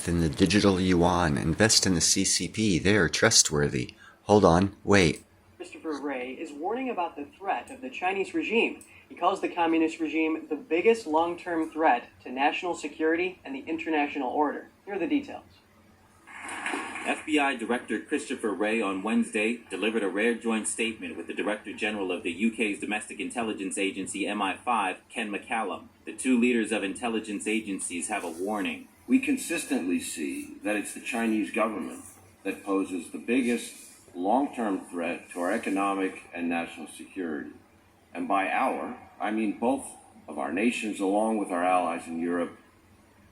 faith in the digital yuan. Invest in the CCP. They are trustworthy. Hold on. Wait. Christopher Wray is warning about the threat of the Chinese regime. He calls the communist regime the biggest long-term threat to national security and the international order. Here are the details. FBI Director Christopher Wray on Wednesday delivered a rare joint statement with the Director General of the UK's domestic intelligence agency MI5, Ken McCallum. The two leaders of intelligence agencies have a warning. We consistently see that it's the Chinese government that poses the biggest long-term threat to our economic and national security. And by our, I mean both of our nations along with our allies in Europe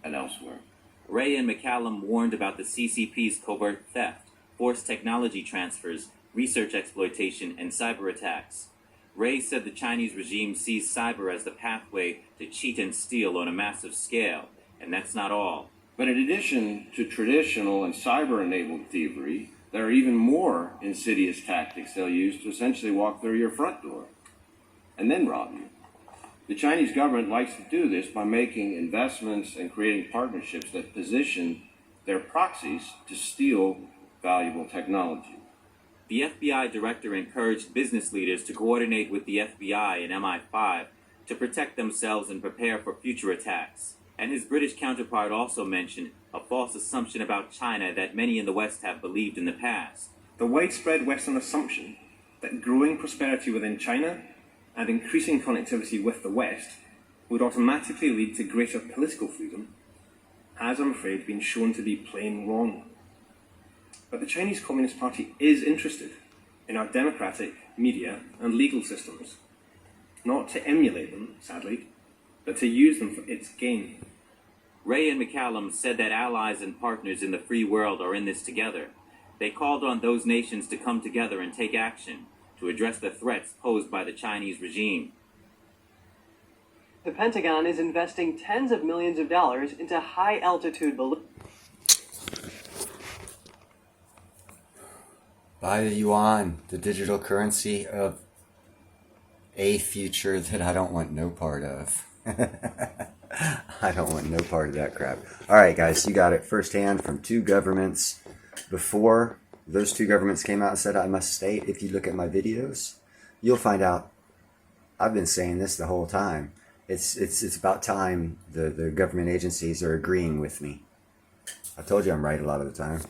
and elsewhere. Wray and McCallum warned about the CCP's covert theft, forced technology transfers, research exploitation, and cyber attacks. Wray said the Chinese regime sees cyber as the pathway to cheat and steal on a massive scale, and that's not all. But in addition to traditional and cyber-enabled thievery, there are even more insidious tactics they'll use to essentially walk through your front door and then rob you. The Chinese government likes to do this by making investments and creating partnerships that position their proxies to steal valuable technology. The FBI director encouraged business leaders to coordinate with the FBI and MI5 to protect themselves and prepare for future attacks. And his British counterpart also mentioned a false assumption about China that many in the West have believed in the past. The widespread Western assumption that growing prosperity within China and increasing connectivity with the West would automatically lead to greater political freedom has, I'm afraid, been shown to be plain wrong. But the Chinese Communist Party is interested in our democratic, media and legal systems, not to emulate them, sadly, but to use them for its gain. Wray and McCallum said that allies and partners in the free world are in this together. They called on those nations to come together and take action to address the threats posed by the Chinese regime. The Pentagon is investing tens of millions of dollars into high-altitude balloons. Buy the yuan, the digital currency of a future that I don't want no part of. I don't want no part of that crap. All right, guys, you got it firsthand from two governments. Before those two governments came out and said I must state, if you look at my videos, you'll find out I've been saying this the whole time. It's about time the government agencies are agreeing with me. I told you I'm right a lot of the time.